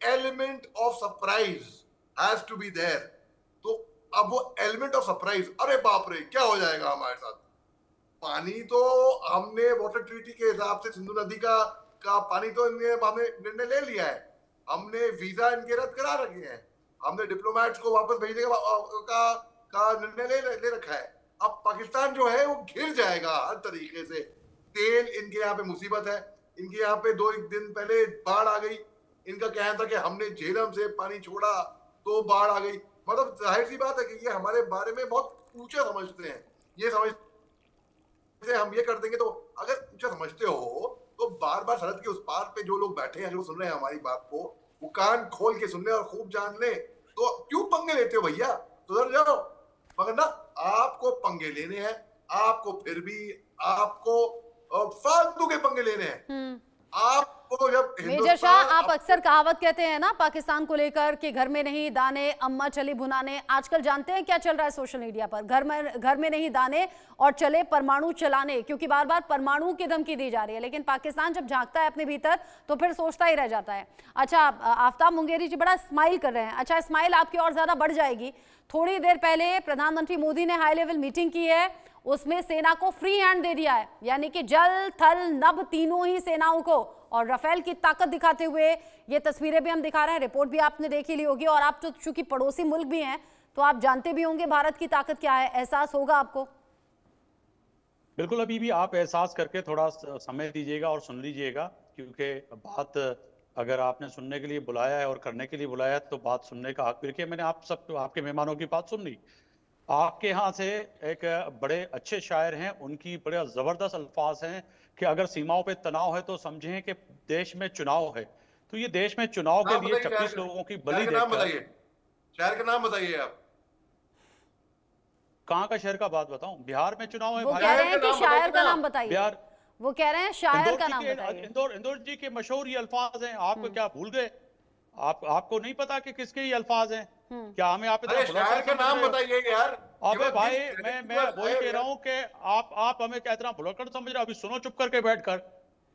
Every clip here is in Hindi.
Element of surprise has to be there. तो अब वो एलिमेंट ऑफ सरप्राइज, अरे बाप रे क्या हो जाएगा हमारे साथ। पानी तो हमने वाटर ट्रीटी के हिसाब से सिंधु नदी का पानी तो हमने निर्णय ले लिया है, हमने वीजा इनके रद्द करा रखे हैं, हमने डिप्लोमेट्स को वापस भेजने का निर्णय ले रखा है। अब पाकिस्तान जो है वो घिर जाएगा हर तरीके से। तेल, इनके यहाँ पे मुसीबत है, इनके यहाँ पे 2 दिन पहले बाढ़ आ गई, इनका कहना था कि हमने झेलम से पानी छोड़ा तो बाढ़ आ गई। मतलब जाहिर सी बात है कि ये हमारे बारे में बहुत ऊंचा समझते हैं, ये समझते हैं हम ये कर देंगे। तो अगर ऊंचा समझते हो तो बार बार सरहद के उस पार पे जो लोग बैठे हैं, जो सुन रहे हैं हमारी बात को, वो कान खोल के सुन ले और खूब जान ले। तो क्यों पंगे लेते हो भैया, सुधर जाओ। मगर ना, आपको पंगे लेने हैं, आपको फिर भी आपको फालतू के पंगे लेने हैं। आपको जब मेजर शाह, आप अक्सर कहावत कहते हैं ना पाकिस्तान को लेकर कि घर में नहीं दाने अम्मा चली भुनाने। आजकल जानते हैं क्या चल रहा है सोशल मीडिया पर, घर में नहीं दाने और चले परमाणु चलाने, क्योंकि बार बार परमाणु की धमकी दी जा रही है। लेकिन पाकिस्तान जब झांकता है अपने भीतर तो फिर सोचता ही रह जाता है। अच्छा, आफ्ताब मुंगेरी जी बड़ा स्माइल कर रहे हैं। अच्छा, स्माइल आपकी और ज्यादा बढ़ जाएगी। थोड़ी देर पहले प्रधानमंत्री मोदी ने हाई लेवल मीटिंग की है, उसमें सेना को फ्री हैंड दे दिया है, यानी कि जल थल नभ तीनों ही सेनाओं को, और राफेल की ताकत दिखाते हुए ये तस्वीरें भी हम दिखा रहे हैं, रिपोर्ट भी आपने देखी ली होगी। और आप तो चूंकि पड़ोसी मुल्क भी हैं तो आप जानते भी होंगे भारत की ताकत क्या है, एहसास होगा आपको। बिल्कुल, अभी भी आप एहसास करके थोड़ा समय दीजिएगा और सुन लीजिएगा, क्योंकि बात अगर आपने सुनने के लिए बुलाया है और करने के लिए बुलाया है तो बात सुनने का हक भी रखिए। मैंने आप सब आपके मेहमानों की बात सुन ली। आपके यहाँ से एक बड़े अच्छे शायर हैं, उनकी बड़े जबरदस्त अल्फाज हैं कि अगर सीमाओं पे तनाव है तो समझें कि देश में चुनाव है। तो ये देश में चुनाव के लिए 26 लोगों की बलि देकर, शहर का नाम बताइए आप। कहाँ का शहर का बात बताऊं? बिहार में चुनाव है। वो कह रहे हैं कि शायर का नाम बताइए। बिहार, वो कह रहे हैं शायर का नाम बताइए। इंदौर जी के मशहूर ये अल्फाज हैं, आपको क्या भूल गए? आपको नहीं पता कि किसके ये अल्फाज हैं? क्या हमें आप शायर का नाम बताइए यार। अबे भाई, मैं वही कह रहा हूँ कि आप हमें क्या इतना भुलक्कड़ समझ रहे हो? अभी सुनो चुप करके बैठकर,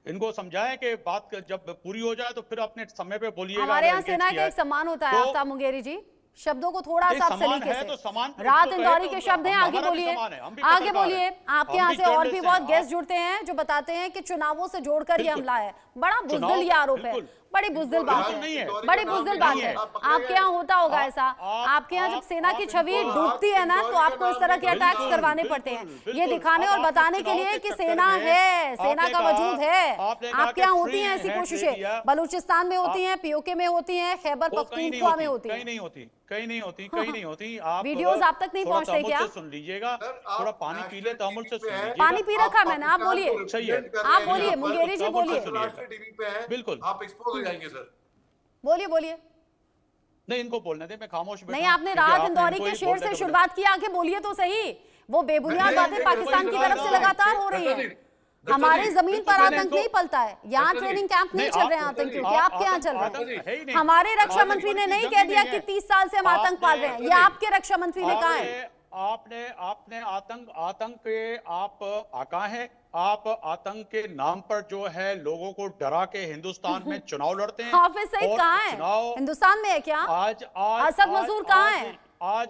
इनको समझाएं कि बात जब पूरी हो जाए तो फिर अपने समय पे बोलिएगा। हमारे यहाँ सेना का एक सम्मान होता है आफ्ताब मुंगेरी जी, शब्दों को थोड़ा सा सलीके से। रात इंदौरी के शब्द हैं, आगे बोलिए, आगे बोलिए। आपके यहाँ से और भी बहुत गेस्ट जुड़ते हैं जो बताते हैं कि चुनावों से जोड़कर ये हमला है। बड़ा बुज़दिल ये आरोप है, बड़ी बुज़दिल बात है, बड़ी बुज़दिल बात है। आपके यहाँ होता होगा ऐसा, आपके यहाँ जब सेना की छवि डूबती है ना तो आपको इस तरह के अटैक्स करवाने पड़ते हैं, ये दिखाने और बताने के लिए कि सेना है, सेना का वजूद है। आपके यहाँ होती हैं ऐसी कोशिशें, बलूचिस्तान में होती हैं, पीओके में होती हैं, खैबर पख्तूनख्वा में होती है। कहीं नहीं होती। आप वीडियोस आप तक नहीं पहुंचते क्या? सुन लीजिएगा, थोड़ा पानी पी ले, तअम्मुल से सुन लीजिए। पानी पी रखा मैंने, आप बोलिए। सही है, आप बोलिए मुंगेरी जी, बोलिए। टीवी पे है, बिल्कुल आप एक्सपोज हो जाएंगे सर। बोलिए। नहीं, इनको बोलने दे, मैं खामोश बैठा। नहीं, आपने रात इंदौरी के शेर से शुरुआत की, आगे बोलिए तो सही। वो बेबुनियाद बातें पाकिस्तान की तरफ से लगातार हो रही हैं। हमारी जमीन पर आतंक नहीं पलता है, यहाँ ट्रेनिंग कैंप नहीं चल रहे हैं आतंकियों के, आपके यहाँ चल रहे हैं। हमारे रक्षा मंत्री ने नहीं कह दिया कि 30 साल से हम आतंक पाल रहे हैं, ये आपके रक्षा मंत्री ने कहा है। आपने आतंक के आप आका हैं। आप आतंक के नाम पर जो है लोगों को डरा के हिंदुस्तान में चुनाव लड़ते हैं। हाफिज सईद कहाँ है? हिंदुस्तान में है क्या? आज असद मसूर कहाँ है? आज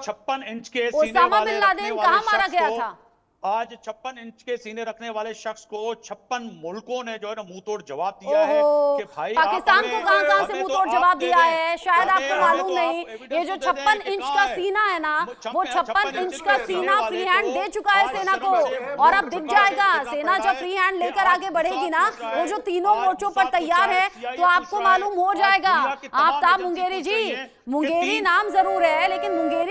56 इंच के ओसामा बिन लादेन कहाँ मारा गया था? आज 56 इंच के सीने रखने वाले शख्स को 56 मुल्कों ने जो है ना मुंह तोड़ जवाब दिया है कि भाई पाकिस्तान को कहां से मुंह तोड़ जवाब दिया है, शायद आपको मालूम नहीं। ये जो 56 इंच का सीना है ना, वो 56 इंच का सीना फ्री हैंड दे चुका है सेना को, और अब दिख जाएगा सेना जब फ्री हैंड लेकर आगे बढ़ेगी ना, वो जो तीनों मोर्चों पर तैयार है, तो आपको मालूम हो जाएगा। आफ्ताब मुंगेरी जी, मुंगेरी नाम जरूर है लेकिन मुंगेरी